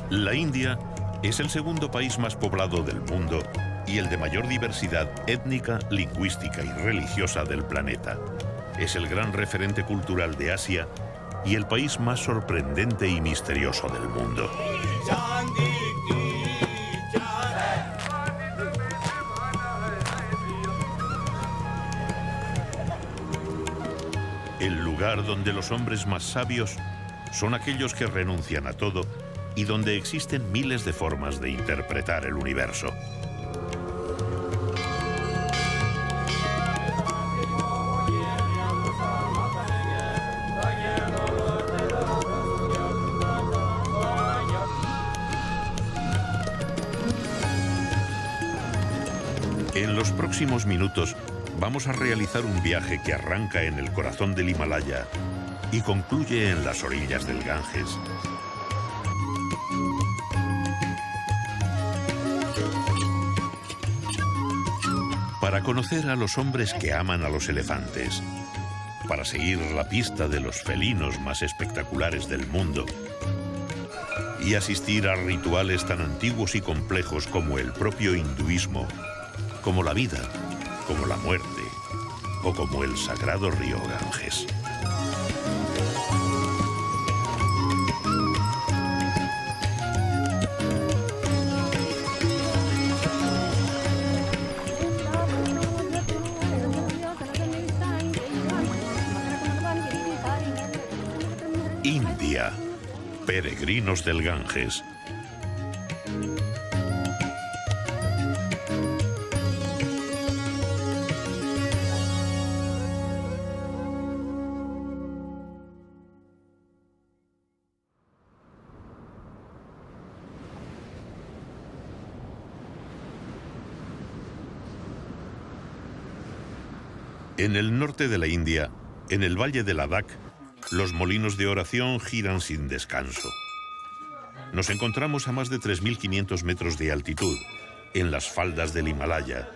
La India es el segundo país más poblado del mundo y el de mayor diversidad étnica, lingüística y religiosa del planeta. Es el gran referente cultural de Asia y el país más sorprendente y misterioso del mundo. El lugar donde los hombres más sabios son aquellos que renuncian a todo y donde existen miles de formas de interpretar el universo. En los próximos minutos vamos a realizar un viaje que arranca en el corazón del Himalaya y concluye en las orillas del Ganges. Para conocer a los hombres que aman a los elefantes, para seguir la pista de los felinos más espectaculares del mundo y asistir a rituales tan antiguos y complejos como el propio hinduismo, como la vida, como la muerte o como el sagrado río Ganges. India, peregrinos del Ganges. En el norte de la India, en el valle de Ladakh, los molinos de oración giran sin descanso. Nos encontramos a más de 3.500 metros de altitud, en las faldas del Himalaya,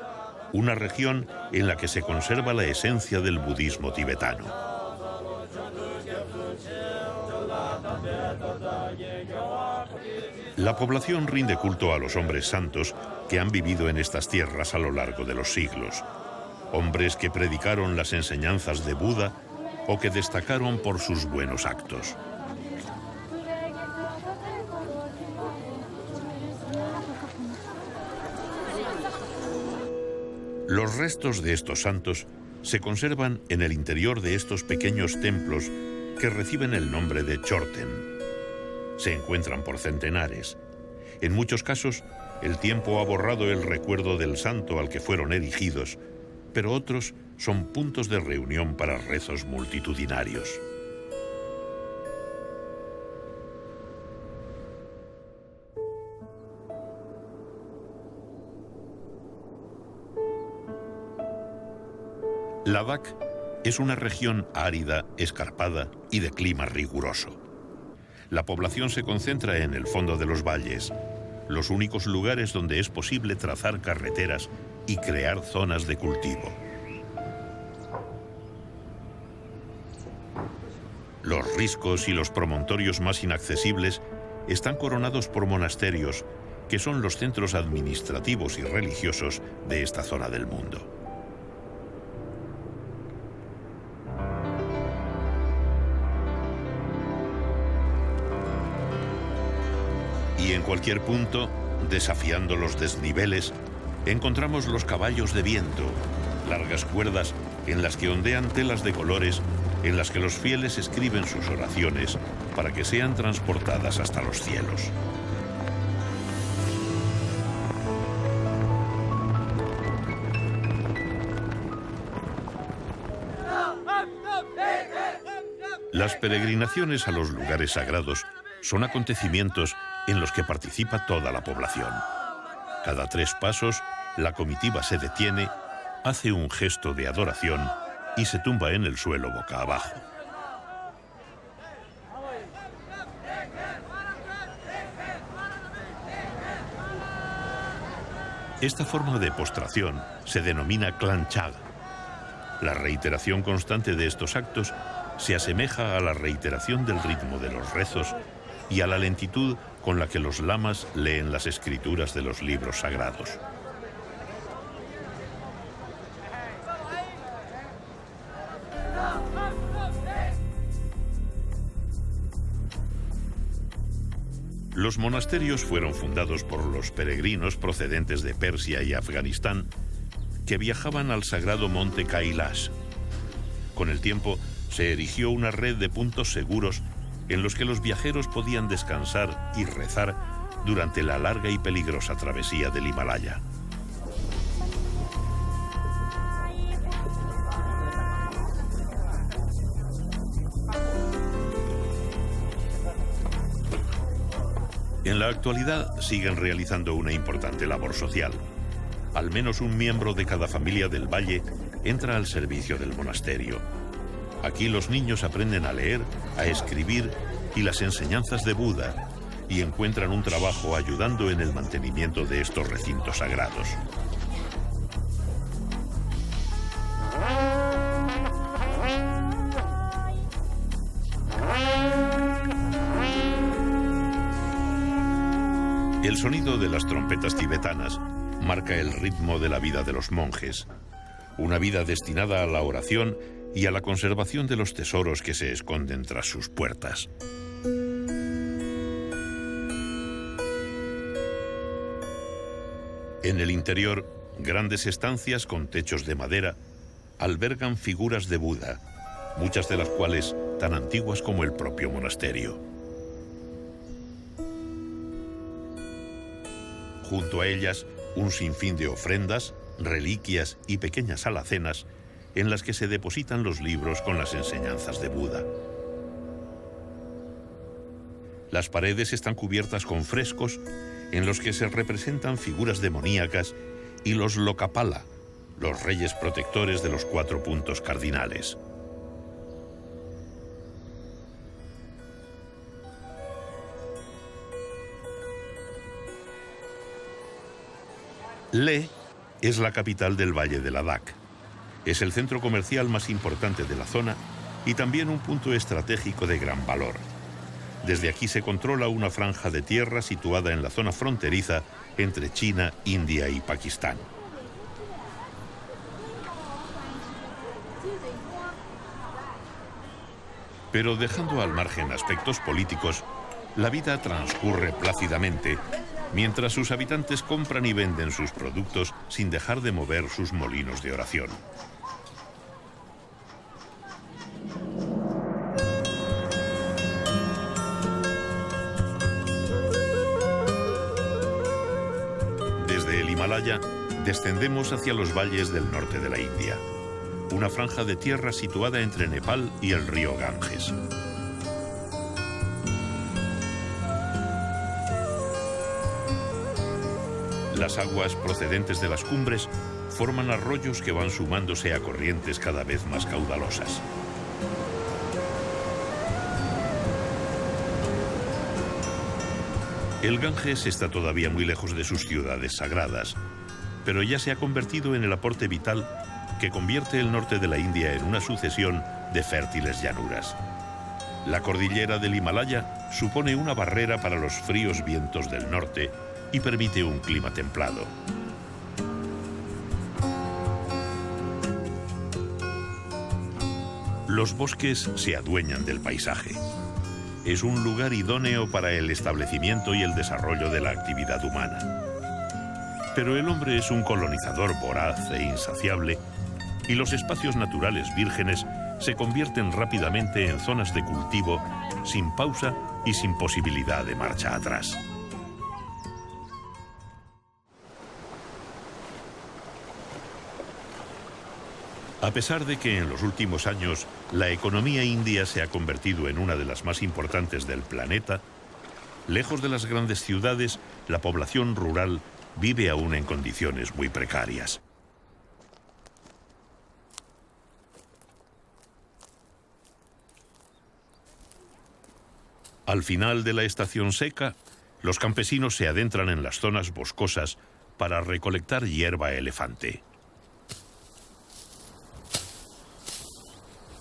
una región en la que se conserva la esencia del budismo tibetano. La población rinde culto a los hombres santos que han vivido en estas tierras a lo largo de los siglos. Hombres que predicaron las enseñanzas de Buda o que destacaron por sus buenos actos. Los restos de estos santos se conservan en el interior de estos pequeños templos que reciben el nombre de chorten. Se encuentran por centenares. En muchos casos, el tiempo ha borrado el recuerdo del santo al que fueron erigidos, pero otros son puntos de reunión para rezos multitudinarios. Ladakh es una región árida, escarpada y de clima riguroso. La población se concentra en el fondo de los valles, los únicos lugares donde es posible trazar carreteras y crear zonas de cultivo. Los riscos y los promontorios más inaccesibles están coronados por monasterios, que son los centros administrativos y religiosos de esta zona del mundo. Y en cualquier punto, desafiando los desniveles, encontramos los caballos de viento, largas cuerdas en las que ondean telas de colores, en las que los fieles escriben sus oraciones para que sean transportadas hasta los cielos. Las peregrinaciones a los lugares sagrados son acontecimientos en los que participa toda la población. Cada 3 pasos, la comitiva se detiene, hace un gesto de adoración y se tumba en el suelo boca abajo. Esta forma de postración se denomina Klanchag. La reiteración constante de estos actos se asemeja a la reiteración del ritmo de los rezos y a la lentitud con la que los lamas leen las escrituras de los libros sagrados. Los monasterios fueron fundados por los peregrinos procedentes de Persia y Afganistán que viajaban al sagrado monte Kailash. Con el tiempo se erigió una red de puntos seguros en los que los viajeros podían descansar y rezar durante la larga y peligrosa travesía del Himalaya. En la actualidad siguen realizando una importante labor social. Al menos un miembro de cada familia del valle entra al servicio del monasterio. Aquí los niños aprenden a leer, a escribir y las enseñanzas de Buda, y encuentran un trabajo ayudando en el mantenimiento de estos recintos sagrados. El sonido de las trompetas tibetanas marca el ritmo de la vida de los monjes, una vida destinada a la oración y a la conservación de los tesoros que se esconden tras sus puertas. En el interior, grandes estancias con techos de madera albergan figuras de Buda, muchas de las cuales tan antiguas como el propio monasterio. Junto a ellas, un sinfín de ofrendas, reliquias y pequeñas alacenas en las que se depositan los libros con las enseñanzas de Buda. Las paredes están cubiertas con frescos en los que se representan figuras demoníacas y los Lokapala, los reyes protectores de los 4 puntos cardinales. Leh es la capital del Valle de Ladakh. Es el centro comercial más importante de la zona y también un punto estratégico de gran valor. Desde aquí se controla una franja de tierra situada en la zona fronteriza entre China, India y Pakistán. Pero dejando al margen aspectos políticos, la vida transcurre plácidamente mientras sus habitantes compran y venden sus productos sin dejar de mover sus molinos de oración. Desde el Himalaya descendemos hacia los valles del norte de la India, una franja de tierra situada entre Nepal y el río Ganges. Las aguas procedentes de las cumbres forman arroyos que van sumándose a corrientes cada vez más caudalosas. El Ganges está todavía muy lejos de sus ciudades sagradas, pero ya se ha convertido en el aporte vital que convierte el norte de la India en una sucesión de fértiles llanuras. La cordillera del Himalaya supone una barrera para los fríos vientos del norte y permite un clima templado. Los bosques se adueñan del paisaje. Es un lugar idóneo para el establecimiento y el desarrollo de la actividad humana. Pero el hombre es un colonizador voraz e insaciable, y los espacios naturales vírgenes se convierten rápidamente en zonas de cultivo sin pausa y sin posibilidad de marcha atrás. A pesar de que en los últimos años la economía india se ha convertido en una de las más importantes del planeta, lejos de las grandes ciudades, la población rural vive aún en condiciones muy precarias. Al final de la estación seca, los campesinos se adentran en las zonas boscosas para recolectar hierba elefante.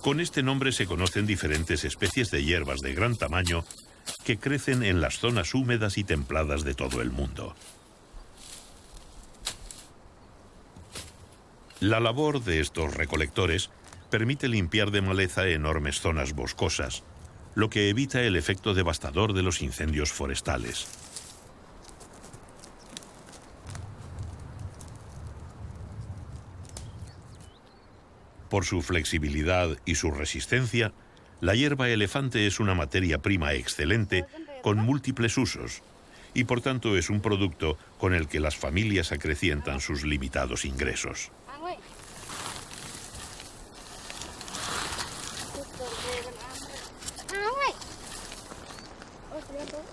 Con este nombre se conocen diferentes especies de hierbas de gran tamaño que crecen en las zonas húmedas y templadas de todo el mundo. La labor de estos recolectores permite limpiar de maleza enormes zonas boscosas, lo que evita el efecto devastador de los incendios forestales. Por su flexibilidad y su resistencia, la hierba elefante es una materia prima excelente con múltiples usos y por tanto es un producto con el que las familias acrecientan sus limitados ingresos.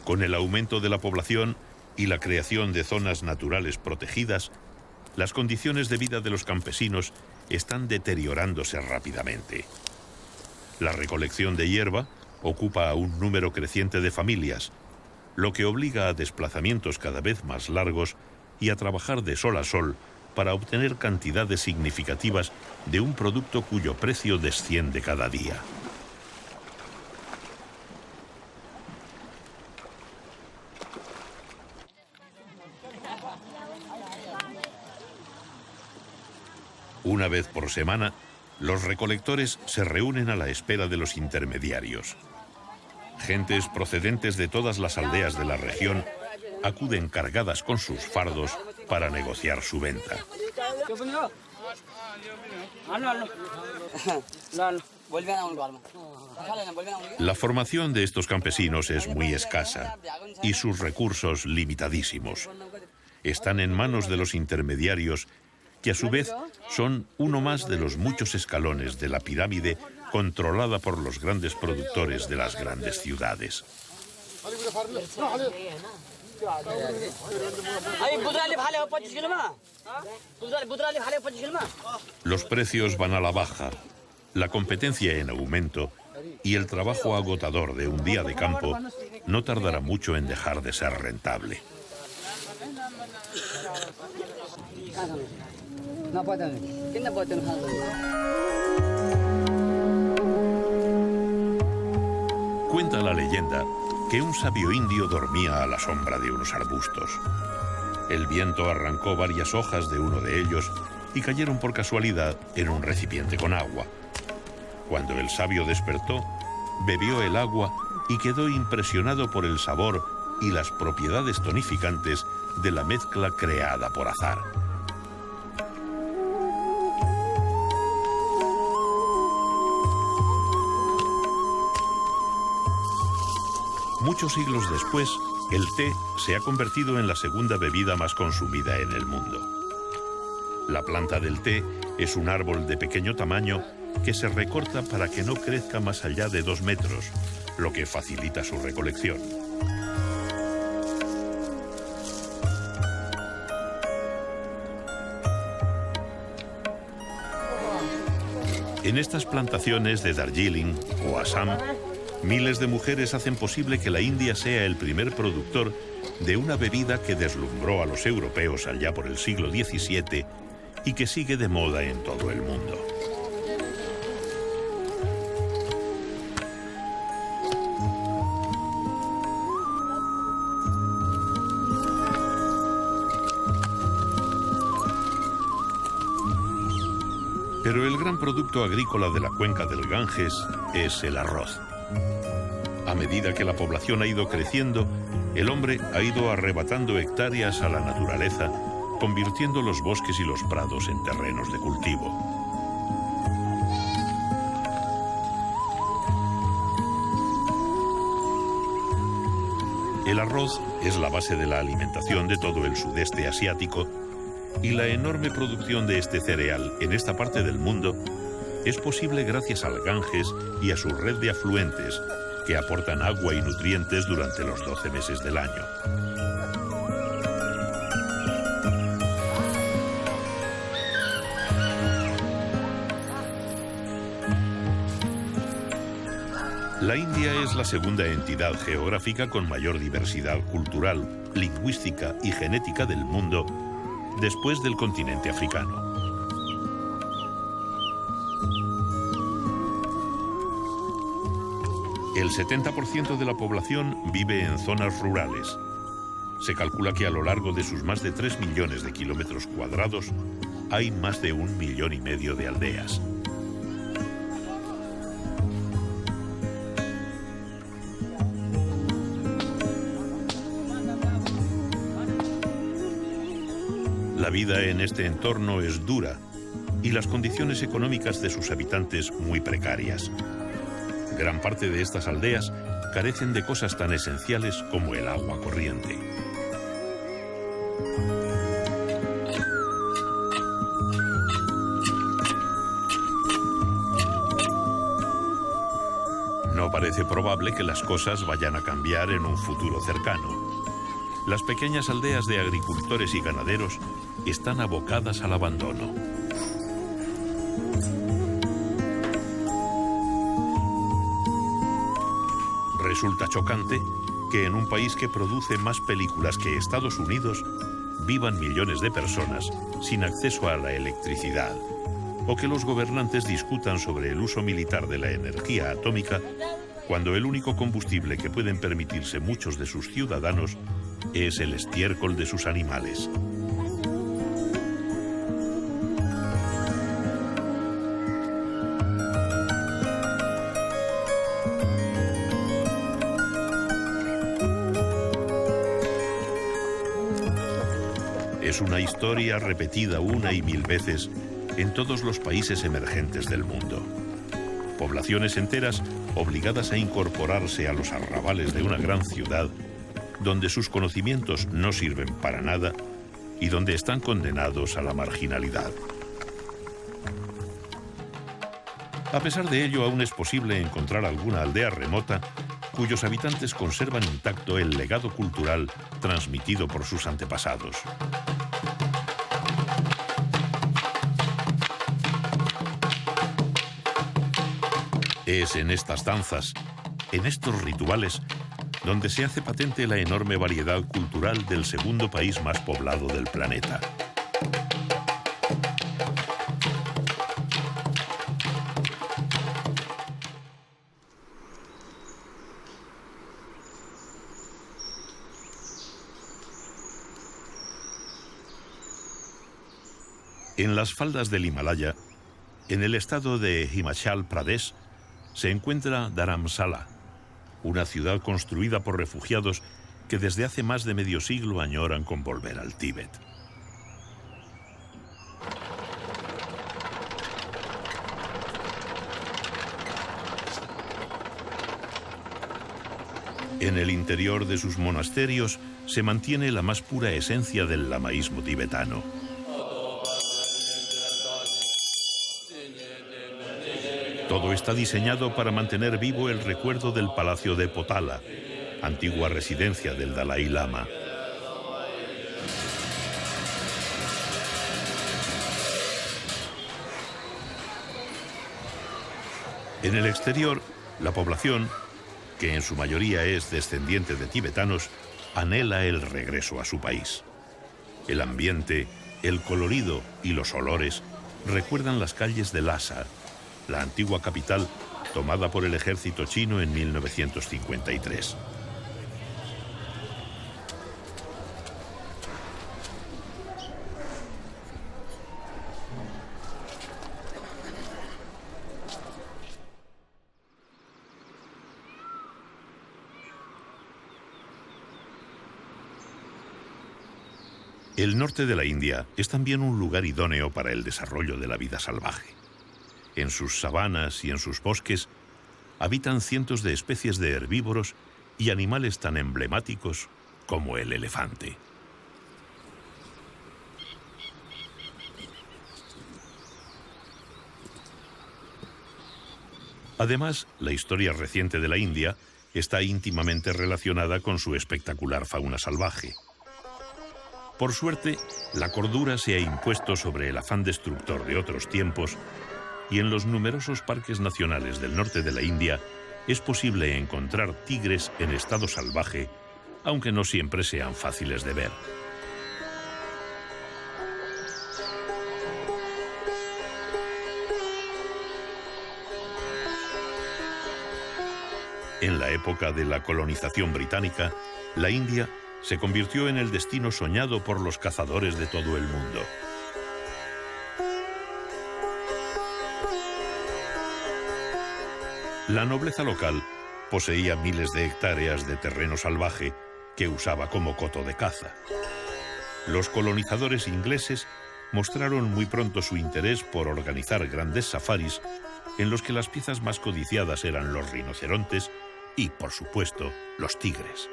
Con el aumento de la población y la creación de zonas naturales protegidas, las condiciones de vida de los campesinos están deteriorándose rápidamente. La recolección de hierba ocupa a un número creciente de familias, lo que obliga a desplazamientos cada vez más largos y a trabajar de sol a sol para obtener cantidades significativas de un producto cuyo precio desciende cada día. Una vez por semana, los recolectores se reúnen a la espera de los intermediarios. Gentes procedentes de todas las aldeas de la región acuden cargadas con sus fardos para negociar su venta. La formación de estos campesinos es muy escasa y sus recursos limitadísimos. Están en manos de los intermediarios, que a su vez son uno más de los muchos escalones de la pirámide controlada por los grandes productores de las grandes ciudades. Los precios van a la baja, la competencia en aumento y el trabajo agotador de un día de campo no tardará mucho en dejar de ser rentable. Cuenta la leyenda que un sabio indio dormía a la sombra de unos arbustos. El viento arrancó varias hojas de uno de ellos y cayeron por casualidad en un recipiente con agua. Cuando el sabio despertó, bebió el agua y quedó impresionado por el sabor y las propiedades tonificantes de la mezcla creada por azar. Muchos siglos después, el té se ha convertido en la segunda bebida más consumida en el mundo. La planta del té es un árbol de pequeño tamaño que se recorta para que no crezca más allá de 2 metros, lo que facilita su recolección. En estas plantaciones de Darjeeling o Assam, miles de mujeres hacen posible que la India sea el primer productor de una bebida que deslumbró a los europeos allá por el siglo XVII y que sigue de moda en todo el mundo. Pero el gran producto agrícola de la cuenca del Ganges es el arroz. A medida que la población ha ido creciendo, el hombre ha ido arrebatando hectáreas a la naturaleza, convirtiendo los bosques y los prados en terrenos de cultivo. El arroz es la base de la alimentación de todo el sudeste asiático y la enorme producción de este cereal en esta parte del mundo es posible gracias al Ganges y a su red de afluentes que aportan agua y nutrientes durante los 12 meses del año. La India es la segunda entidad geográfica con mayor diversidad cultural, lingüística y genética del mundo, después del continente africano. El 70% de la población vive en zonas rurales. Se calcula que a lo largo de sus más de 3 millones de kilómetros cuadrados hay más de 1,5 millones de aldeas. La vida en este entorno es dura y las condiciones económicas de sus habitantes muy precarias. Gran parte de estas aldeas carecen de cosas tan esenciales como el agua corriente. No parece probable que las cosas vayan a cambiar en un futuro cercano. Las pequeñas aldeas de agricultores y ganaderos están abocadas al abandono. Resulta chocante que en un país que produce más películas que Estados Unidos vivan millones de personas sin acceso a la electricidad, o que los gobernantes discutan sobre el uso militar de la energía atómica cuando el único combustible que pueden permitirse muchos de sus ciudadanos es el estiércol de sus animales. Es una historia repetida una y mil veces en todos los países emergentes del mundo. Poblaciones enteras obligadas a incorporarse a los arrabales de una gran ciudad, donde sus conocimientos no sirven para nada y donde están condenados a la marginalidad. A pesar de ello, aún es posible encontrar alguna aldea remota cuyos habitantes conservan intacto el legado cultural transmitido por sus antepasados. Es en estas danzas, en estos rituales, donde se hace patente la enorme variedad cultural del segundo país más poblado del planeta. En las faldas del Himalaya, en el estado de Himachal Pradesh, se encuentra Dharamsala, una ciudad construida por refugiados que desde hace más de medio siglo añoran con volver al Tíbet. En el interior de sus monasterios se mantiene la más pura esencia del lamaísmo tibetano. Todo está diseñado para mantener vivo el recuerdo del Palacio de Potala, antigua residencia del Dalai Lama. En el exterior, la población, que en su mayoría es descendiente de tibetanos, anhela el regreso a su país. El ambiente, el colorido y los olores recuerdan las calles de Lhasa, la antigua capital tomada por el ejército chino en 1953. El norte de la India es también un lugar idóneo para el desarrollo de la vida salvaje. En sus sabanas y en sus bosques habitan cientos de especies de herbívoros y animales tan emblemáticos como el elefante. Además, la historia reciente de la India está íntimamente relacionada con su espectacular fauna salvaje. Por suerte, la cordura se ha impuesto sobre el afán destructor de otros tiempos y en los numerosos parques nacionales del norte de la India es posible encontrar tigres en estado salvaje, aunque no siempre sean fáciles de ver. En la época de la colonización británica, la India se convirtió en el destino soñado por los cazadores de todo el mundo. La nobleza local poseía miles de hectáreas de terreno salvaje que usaba como coto de caza. Los colonizadores ingleses mostraron muy pronto su interés por organizar grandes safaris en los que las piezas más codiciadas eran los rinocerontes y, por supuesto, los tigres.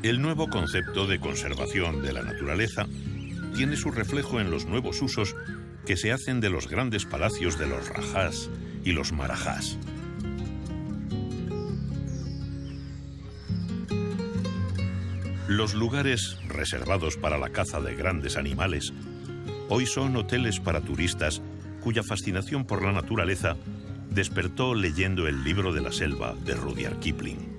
El nuevo concepto de conservación de la naturaleza tiene su reflejo en los nuevos usos que se hacen de los grandes palacios de los rajás y los marajás. Los lugares reservados para la caza de grandes animales hoy son hoteles para turistas cuya fascinación por la naturaleza despertó leyendo el libro de la selva de Rudyard Kipling.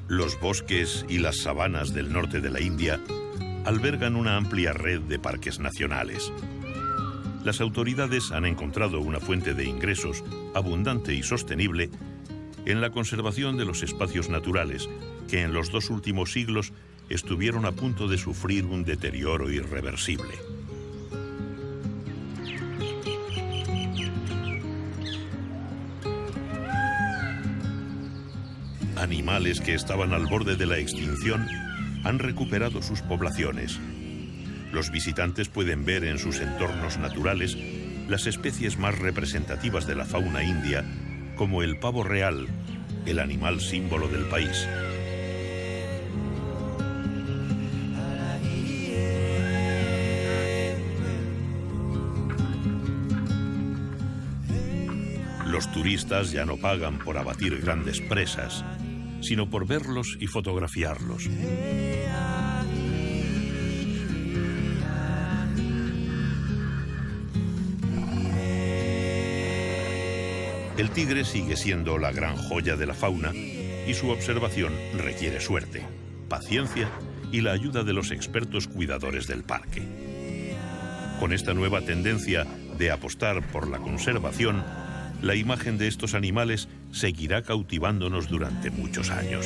Los bosques y las sabanas del norte de la India albergan una amplia red de parques nacionales. Las autoridades han encontrado una fuente de ingresos abundante y sostenible en la conservación de los espacios naturales que en los 2 últimos siglos estuvieron a punto de sufrir un deterioro irreversible. Animales que estaban al borde de la extinción han recuperado sus poblaciones. Los visitantes pueden ver en sus entornos naturales las especies más representativas de la fauna india, como el pavo real, el animal símbolo del país. Los turistas ya no pagan por abatir grandes presas, sino por verlos y fotografiarlos. El tigre sigue siendo la gran joya de la fauna y su observación requiere suerte, paciencia y la ayuda de los expertos cuidadores del parque. Con esta nueva tendencia de apostar por la conservación, la imagen de estos animales seguirá cautivándonos durante muchos años.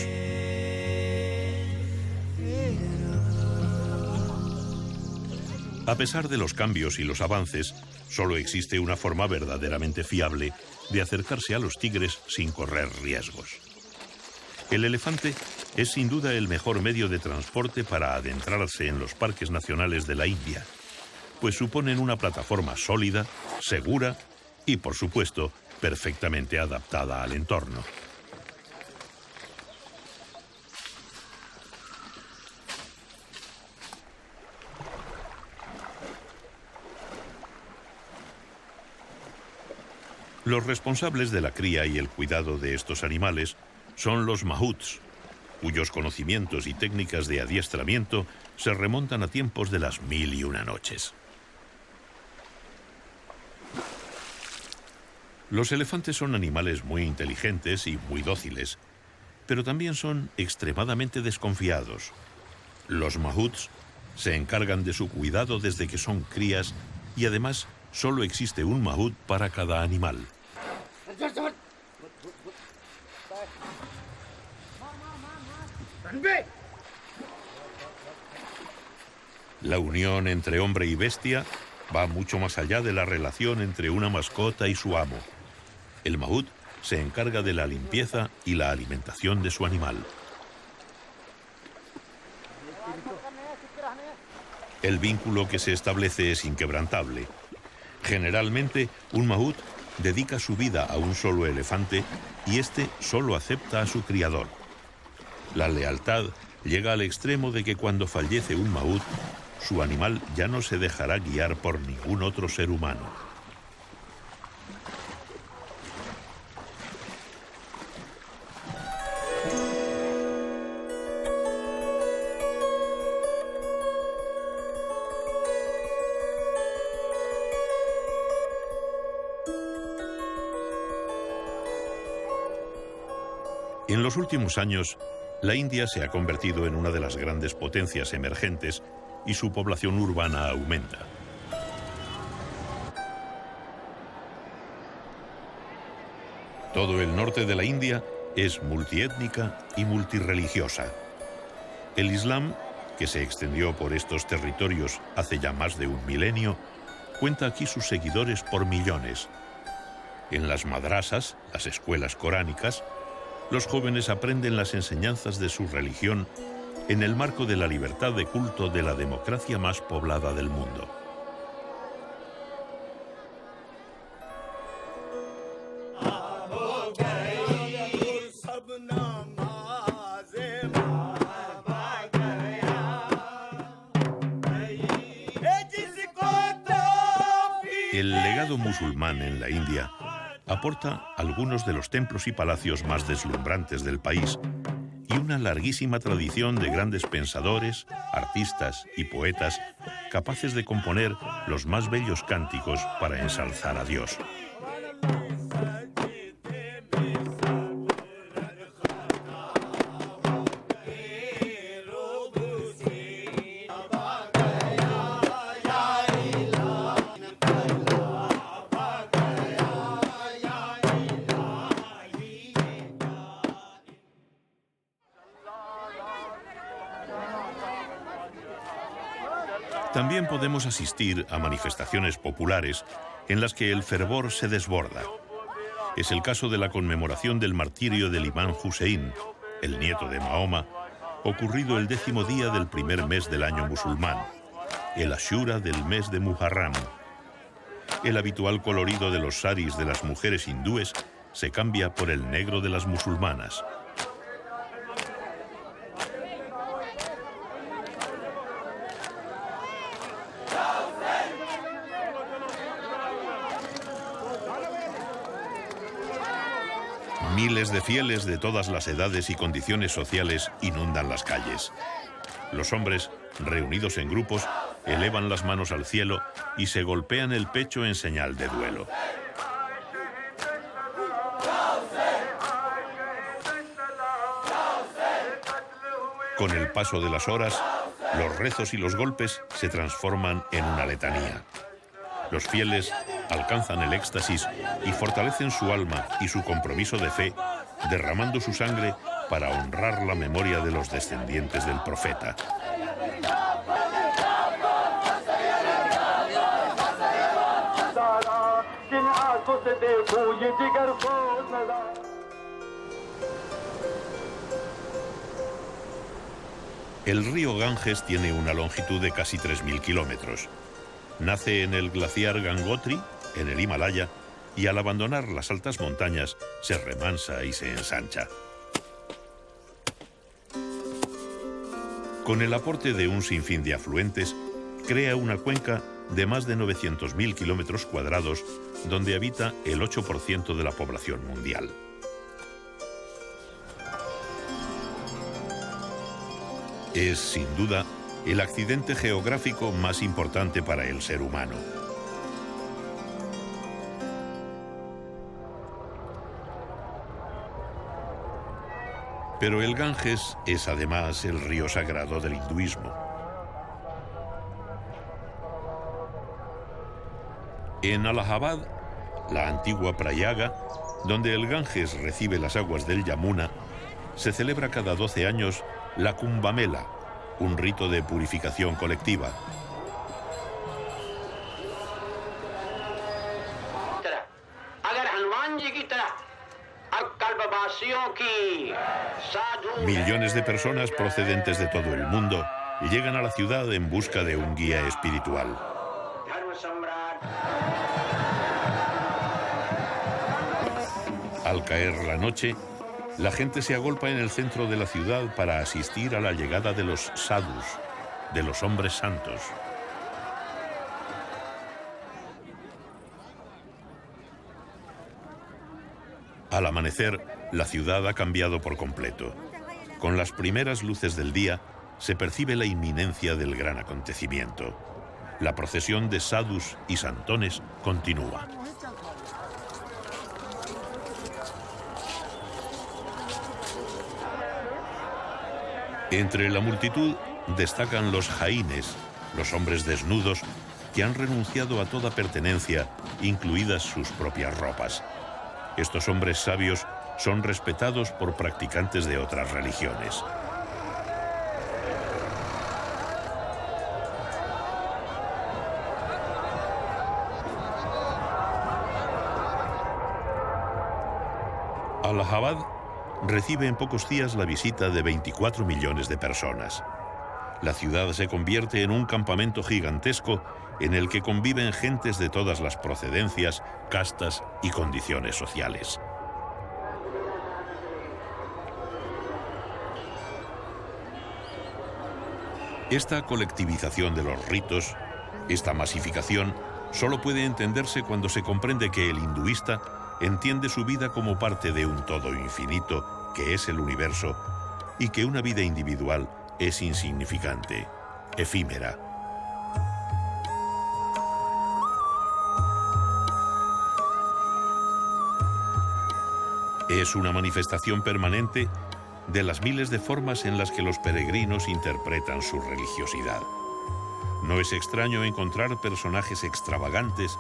A pesar de los cambios y los avances, solo existe una forma verdaderamente fiable de acercarse a los tigres sin correr riesgos. El elefante es sin duda el mejor medio de transporte para adentrarse en los parques nacionales de la India, pues suponen una plataforma sólida, segura y, por supuesto, perfectamente adaptada al entorno. Los responsables de la cría y el cuidado de estos animales son los mahuts, cuyos conocimientos y técnicas de adiestramiento se remontan a tiempos de las 1001 noches. Los elefantes son animales muy inteligentes y muy dóciles, pero también son extremadamente desconfiados. Los mahuts se encargan de su cuidado desde que son crías y además solo existe un mahut para cada animal. La unión entre hombre y bestia va mucho más allá de la relación entre una mascota y su amo. El mahut se encarga de la limpieza y la alimentación de su animal. El vínculo que se establece es inquebrantable. Generalmente, un mahut dedica su vida a un solo elefante y éste solo acepta a su criador. La lealtad llega al extremo de que cuando fallece un mahut, su animal ya no se dejará guiar por ningún otro ser humano. En los últimos años, la India se ha convertido en una de las grandes potencias emergentes y su población urbana aumenta. Todo el norte de la India es multiétnica y multirreligiosa. El Islam, que se extendió por estos territorios hace ya más de un milenio, cuenta aquí sus seguidores por millones. En las madrasas, las escuelas coránicas, los jóvenes aprenden las enseñanzas de su religión en el marco de la libertad de culto de la democracia más poblada del mundo. El legado musulmán en la India aporta algunos de los templos y palacios más deslumbrantes del país y una larguísima tradición de grandes pensadores, artistas y poetas capaces de componer los más bellos cánticos para ensalzar a Dios. También podemos asistir a manifestaciones populares en las que el fervor se desborda. Es el caso de la conmemoración del martirio del imán Hussein, el nieto de Mahoma, ocurrido el 10º día del primer mes del año musulmán, el Ashura del mes de Muharram. El habitual colorido de los saris de las mujeres hindúes se cambia por el negro de las musulmanas. Miles de fieles de todas las edades y condiciones sociales inundan las calles. Los hombres, reunidos en grupos, elevan las manos al cielo y se golpean el pecho en señal de duelo. Con el paso de las horas, los rezos y los golpes se transforman en una letanía. Los fieles alcanzan el éxtasis y fortalecen su alma y su compromiso de fe, derramando su sangre para honrar la memoria de los descendientes del profeta. El río Ganges tiene una longitud de casi 3.000 kilómetros. Nace en el glaciar Gangotri, en el Himalaya, y al abandonar las altas montañas se remansa y se ensancha. Con el aporte de un sinfín de afluentes, crea una cuenca de más de 900.000 kilómetros cuadrados, donde habita el 8% de la población mundial. Es, sin duda, el accidente geográfico más importante para el ser humano. Pero el Ganges es además el río sagrado del hinduismo. En Allahabad, la antigua Prayaga, donde el Ganges recibe las aguas del Yamuna, se celebra cada 12 años la Kumbh Mela, un rito de purificación colectiva. Millones de personas procedentes de todo el mundo llegan a la ciudad en busca de un guía espiritual. Al caer la noche, la gente se agolpa en el centro de la ciudad para asistir a la llegada de los sadhus, de los hombres santos. Al amanecer, la ciudad ha cambiado por completo. Con las primeras luces del día, se percibe la inminencia del gran acontecimiento. La procesión de sadhus y santones continúa. Entre la multitud destacan los jaínes, los hombres desnudos que han renunciado a toda pertenencia, incluidas sus propias ropas. Estos hombres sabios son respetados por practicantes de otras religiones. Allahabad recibe en pocos días la visita de 24 millones de personas. La ciudad se convierte en un campamento gigantesco en el que conviven gentes de todas las procedencias, castas y condiciones sociales. Esta colectivización de los ritos, esta masificación, solo puede entenderse cuando se comprende que el hinduista entiende su vida como parte de un todo infinito, que es el universo, y que una vida individual es insignificante, efímera. Es una manifestación permanente de las miles de formas en las que los peregrinos interpretan su religiosidad. No es extraño encontrar personajes extravagantes,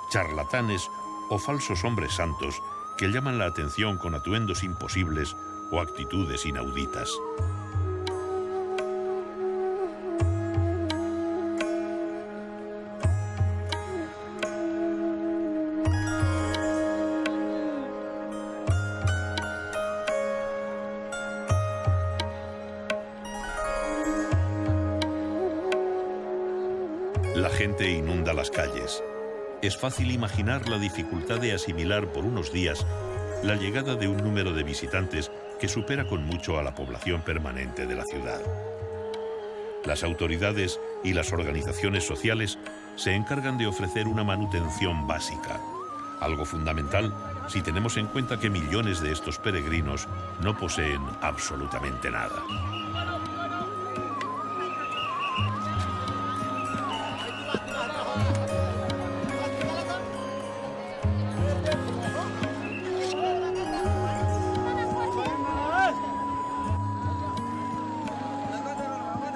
charlatanes o falsos hombres santos que llaman la atención con atuendos imposibles o actitudes inauditas. La gente inunda las calles. Es fácil imaginar la dificultad de asimilar por unos días la llegada de un número de visitantes que supera con mucho a la población permanente de la ciudad. Las autoridades y las organizaciones sociales se encargan de ofrecer una manutención básica, algo fundamental si tenemos en cuenta que millones de estos peregrinos no poseen absolutamente nada.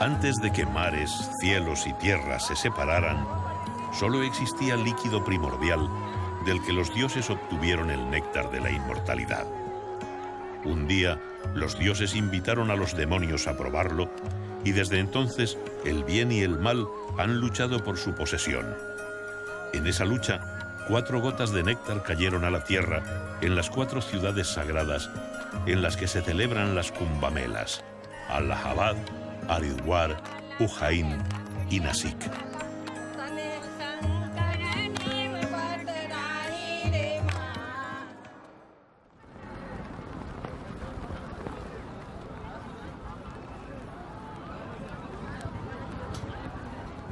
Antes de que mares, cielos y tierras se separaran, solo existía líquido primordial del que los dioses obtuvieron el néctar de la inmortalidad. Un día, los dioses invitaron a los demonios a probarlo y desde entonces el bien y el mal han luchado por su posesión. En esa lucha, 4 gotas de néctar cayeron a la tierra en las 4 ciudades sagradas en las que se celebran las Kumbhamelas: Allahabad, Haridwar, Ujjain y Nasik.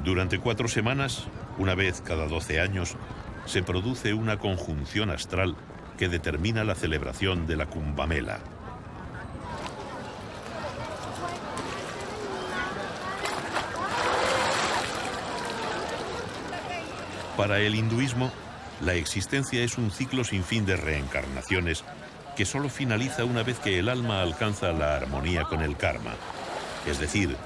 Durante 4 semanas, una vez cada 12 años, se produce una conjunción astral que determina la celebración de la Kumbhamela. Para el hinduismo, la existencia es un ciclo sin fin de reencarnaciones que solo finaliza una vez que el alma alcanza la armonía con el karma, es decir,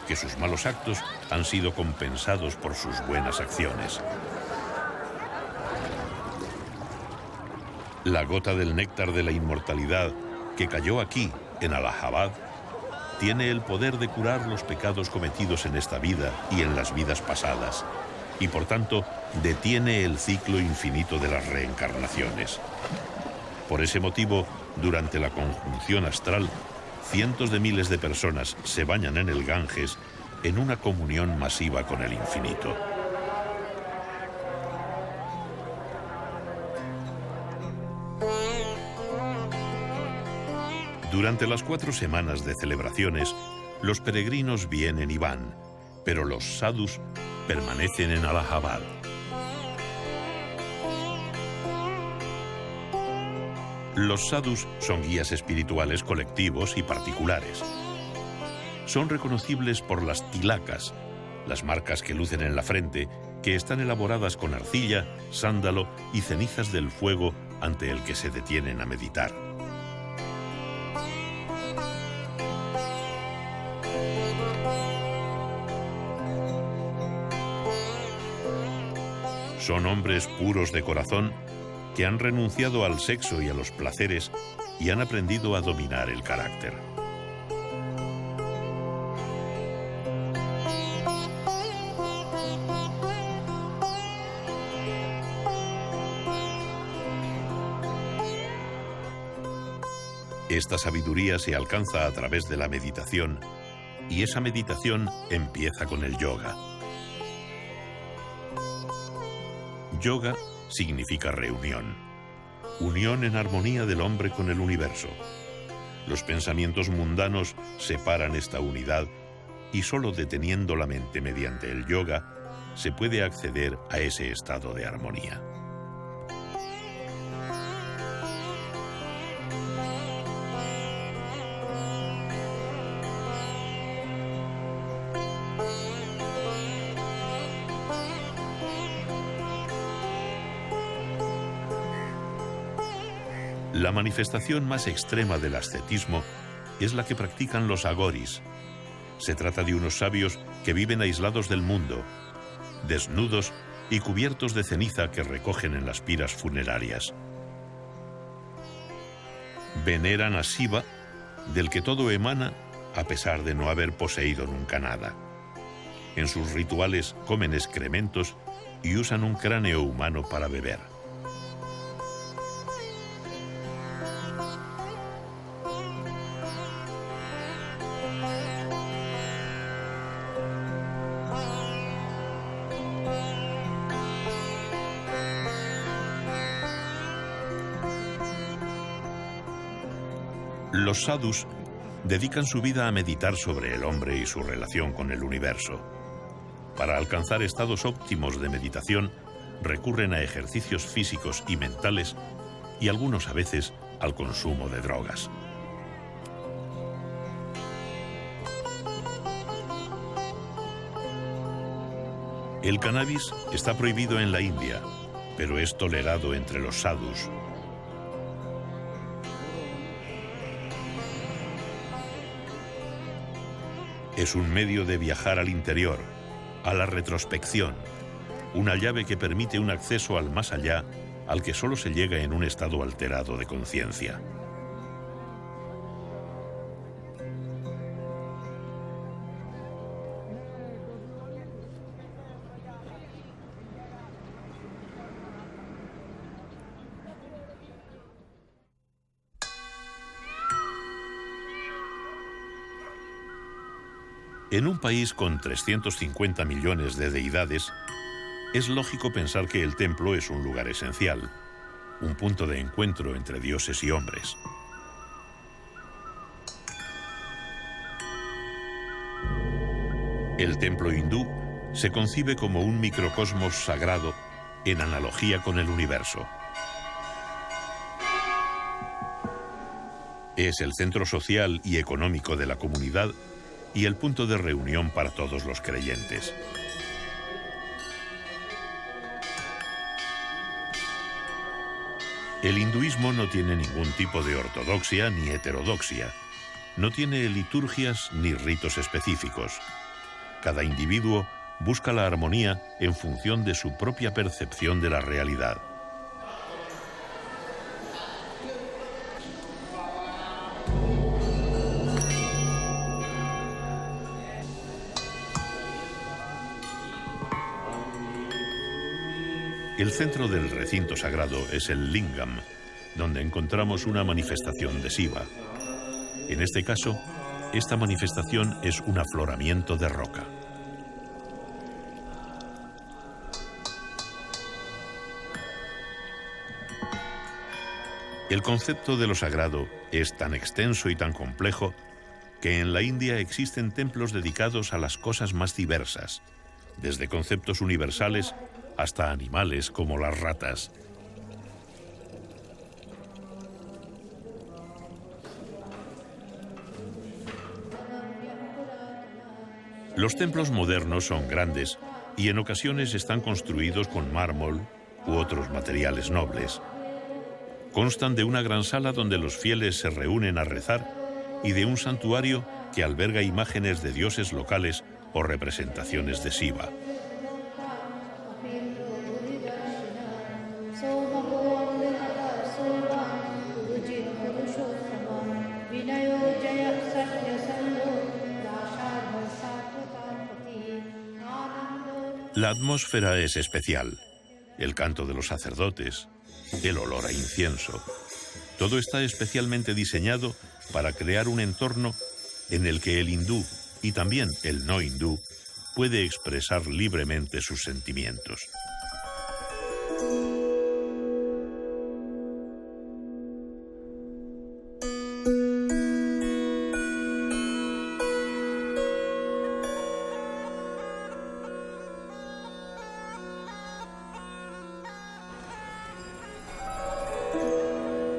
que sus malos actos han sido compensados por sus buenas acciones. La gota del néctar de la inmortalidad que cayó aquí, en Allahabad, tiene el poder de curar los pecados cometidos en esta vida y en las vidas pasadas, y por tanto detiene el ciclo infinito de las reencarnaciones. Por ese motivo, durante la conjunción astral, cientos de miles de personas se bañan en el Ganges en una comunión masiva con el infinito. Durante las 4 semanas de celebraciones, los peregrinos vienen y van, pero los sadhus permanecen en Allahabad. Los sadhus son guías espirituales colectivos y particulares. Son reconocibles por las tilakas, las marcas que lucen en la frente, que están elaboradas con arcilla, sándalo y cenizas del fuego ante el que se detienen a meditar. Son hombres puros de corazón que han renunciado al sexo y a los placeres y han aprendido a dominar el carácter. Esta sabiduría se alcanza a través de la meditación, y esa meditación empieza con el yoga. Yoga significa reunión, unión en armonía del hombre con el universo. Los pensamientos mundanos separan esta unidad y solo deteniendo la mente mediante el yoga se puede acceder a ese estado de armonía. La manifestación más extrema del ascetismo es la que practican los agoris. Se trata de unos sabios que viven aislados del mundo, desnudos y cubiertos de ceniza que recogen en las piras funerarias. Veneran a Shiva, del que todo emana, a pesar de no haber poseído nunca nada. En sus rituales comen excrementos y usan un cráneo humano para beber. Los sadhus dedican su vida a meditar sobre el hombre y su relación con el universo. Para alcanzar estados óptimos de meditación, recurren a ejercicios físicos y mentales y algunos a veces al consumo de drogas. El cannabis está prohibido en la India, pero es tolerado entre los sadhus. Es un medio de viajar al interior, a la retrospección, una llave que permite un acceso al más allá al que solo se llega en un estado alterado de conciencia. En un país con 350 millones de deidades, es lógico pensar que el templo es un lugar esencial, un punto de encuentro entre dioses y hombres. El templo hindú se concibe como un microcosmos sagrado en analogía con el universo. Es el centro social y económico de la comunidad y el punto de reunión para todos los creyentes. El hinduismo no tiene ningún tipo de ortodoxia ni heterodoxia. No tiene liturgias ni ritos específicos. Cada individuo busca la armonía en función de su propia percepción de la realidad. El centro del recinto sagrado es el lingam, donde encontramos una manifestación de Shiva. En este caso, esta manifestación es un afloramiento de roca. El concepto de lo sagrado es tan extenso y tan complejo que en la India existen templos dedicados a las cosas más diversas, desde conceptos universales hasta animales como las ratas. Los templos modernos son grandes y en ocasiones están construidos con mármol u otros materiales nobles. Constan de una gran sala donde los fieles se reúnen a rezar y de un santuario que alberga imágenes de dioses locales o representaciones de Shiva. La atmósfera es especial. El canto de los sacerdotes, el olor a incienso. Todo está especialmente diseñado para crear un entorno en el que el hindú y también el no hindú puede expresar libremente sus sentimientos.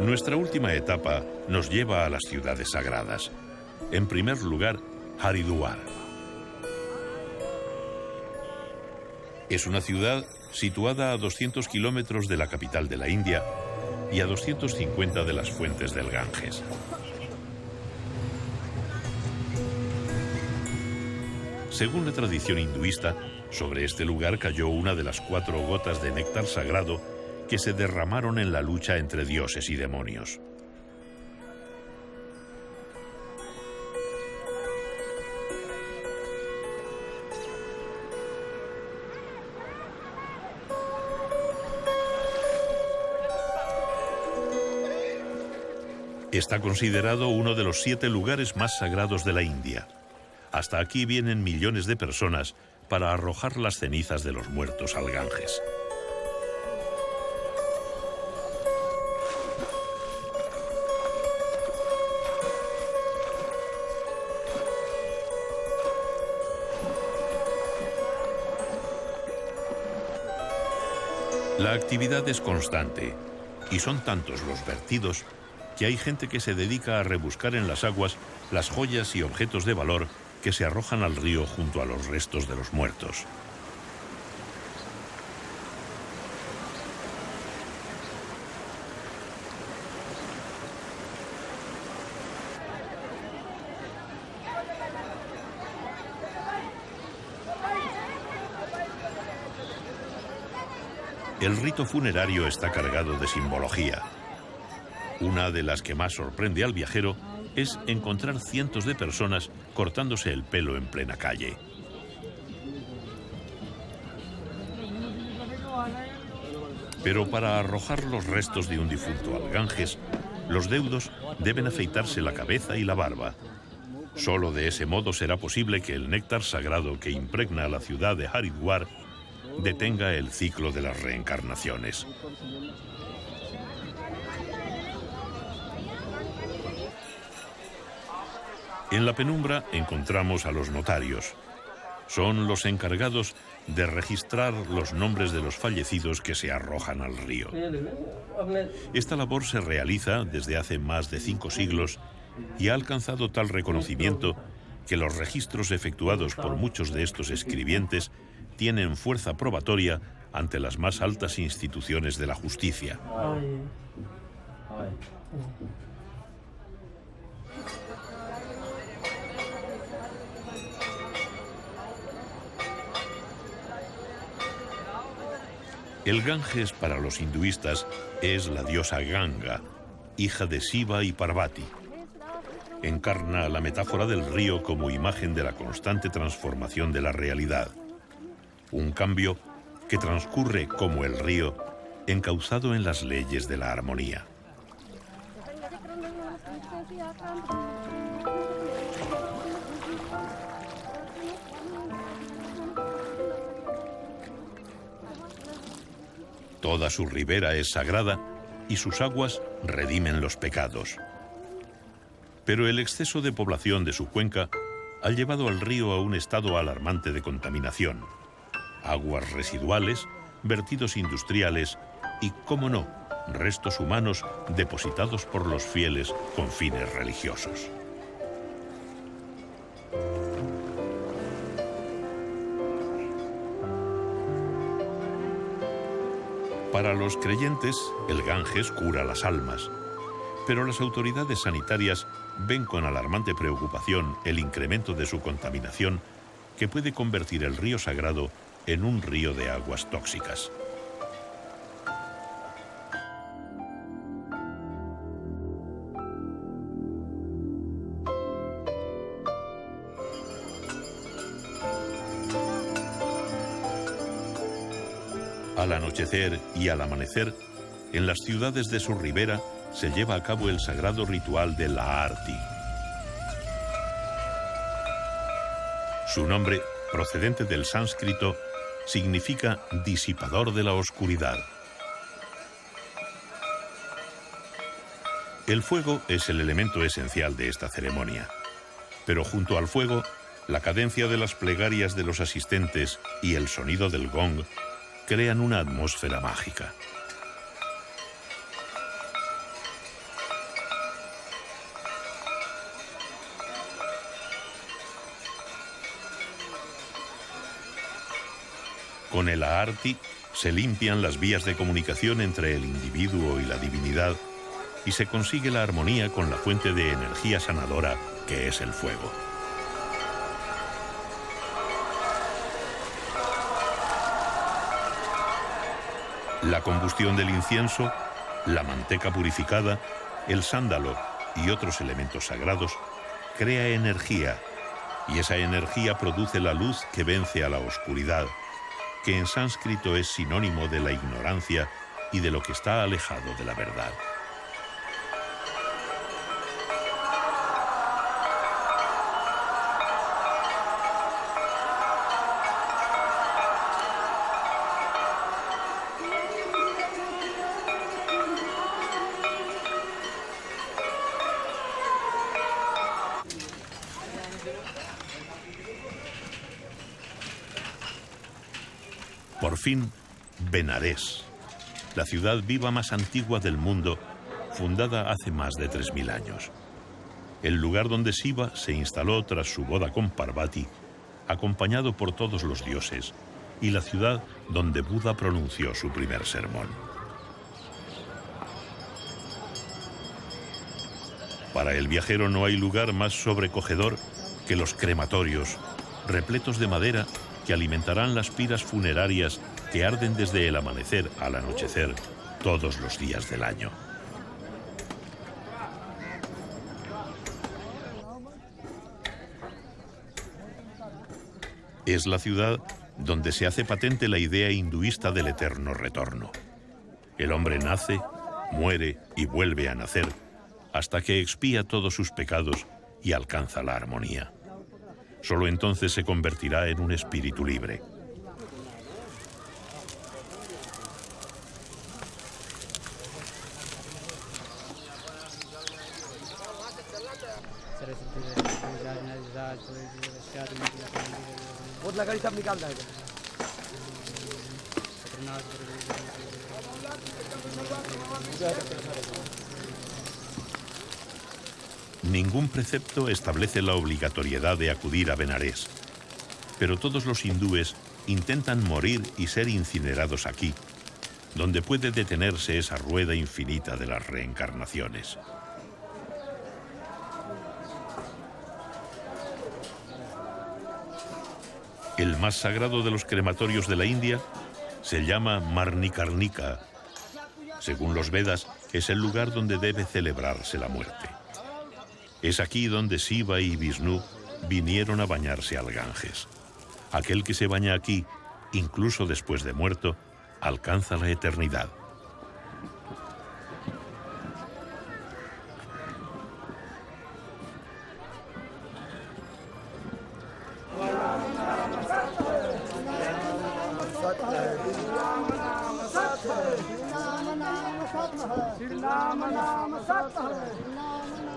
Nuestra última etapa nos lleva a las ciudades sagradas. En primer lugar, Haridwar. Es una ciudad situada a 200 kilómetros de la capital de la India y a 250 de las fuentes del Ganges. Según la tradición hinduista, sobre este lugar cayó una de las 4 gotas de néctar sagrado que se derramaron en la lucha entre dioses y demonios. Está considerado uno de los 7 lugares más sagrados de la India. Hasta aquí vienen millones de personas para arrojar las cenizas de los muertos al Ganges. La actividad es constante y son tantos los vertidos que hay gente que se dedica a rebuscar en las aguas las joyas y objetos de valor que se arrojan al río junto a los restos de los muertos. El rito funerario está cargado de simbología. Una de las que más sorprende al viajero es encontrar cientos de personas cortándose el pelo en plena calle. Pero para arrojar los restos de un difunto al Ganges, los deudos deben afeitarse la cabeza y la barba. Solo de ese modo será posible que el néctar sagrado que impregna la ciudad de Haridwar detenga el ciclo de las reencarnaciones. En la penumbra encontramos a los notarios. Son los encargados de registrar los nombres de los fallecidos que se arrojan al río. Esta labor se realiza desde hace más de 5 siglos y ha alcanzado tal reconocimiento que los registros efectuados por muchos de estos escribientes tienen fuerza probatoria ante las más altas instituciones de la justicia. El Ganges para los hinduistas es la diosa Ganga, hija de Shiva y Parvati. Encarna la metáfora del río como imagen de la constante transformación de la realidad. Un cambio que transcurre como el río, encauzado en las leyes de la armonía. Toda su ribera es sagrada y sus aguas redimen los pecados. Pero el exceso de población de su cuenca ha llevado al río a un estado alarmante de contaminación. Aguas residuales, vertidos industriales y, cómo no, restos humanos depositados por los fieles con fines religiosos. Para los creyentes, el Ganges cura las almas, pero las autoridades sanitarias ven con alarmante preocupación el incremento de su contaminación que puede convertir el río sagrado en un río de aguas tóxicas. Al anochecer y al amanecer, en las ciudades de su ribera se lleva a cabo el sagrado ritual de la Aarti. Su nombre, procedente del sánscrito, significa disipador de la oscuridad. El fuego es el elemento esencial de esta ceremonia, pero junto al fuego, la cadencia de las plegarias de los asistentes y el sonido del gong crean una atmósfera mágica. Con el Aarti se limpian las vías de comunicación entre el individuo y la divinidad y se consigue la armonía con la fuente de energía sanadora que es el fuego. La combustión del incienso, la manteca purificada, el sándalo y otros elementos sagrados crea energía, y esa energía produce la luz que vence a la oscuridad, que en sánscrito es sinónimo de la ignorancia y de lo que está alejado de la verdad. Por fin, Benarés, la ciudad viva más antigua del mundo, fundada hace más de 3000 años. El lugar donde Shiva se instaló tras su boda con Parvati, acompañado por todos los dioses, y la ciudad donde Buda pronunció su primer sermón. Para el viajero no hay lugar más sobrecogedor que los crematorios, repletos de madera, que alimentarán las piras funerarias que arden desde el amanecer al anochecer todos los días del año. Es la ciudad donde se hace patente la idea hinduista del eterno retorno. El hombre nace, muere y vuelve a nacer hasta que expía todos sus pecados y alcanza la armonía. Solo entonces se convertirá en un espíritu libre. Ningún precepto establece la obligatoriedad de acudir a Benarés, pero todos los hindúes intentan morir y ser incinerados aquí, donde puede detenerse esa rueda infinita de las reencarnaciones. El más sagrado de los crematorios de la India se llama Marnikarnika. Según los Vedas, es el lugar donde debe celebrarse la muerte. Es aquí donde Shiva y Vishnu vinieron a bañarse al Ganges. Aquel que se baña aquí, incluso después de muerto, alcanza la eternidad.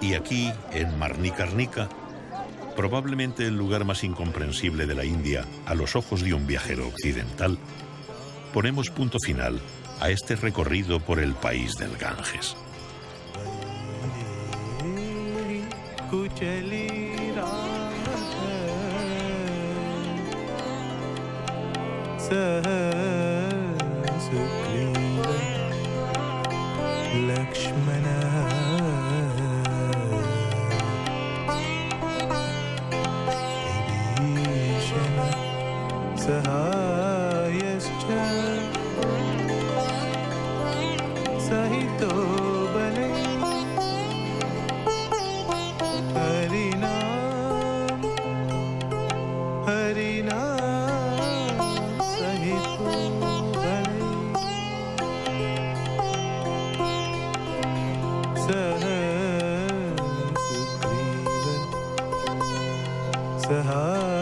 Y aquí, en Marnikarnika, probablemente el lugar más incomprensible de la India a los ojos de un viajero occidental, ponemos punto final a este recorrido por el país del Ganges. Sahara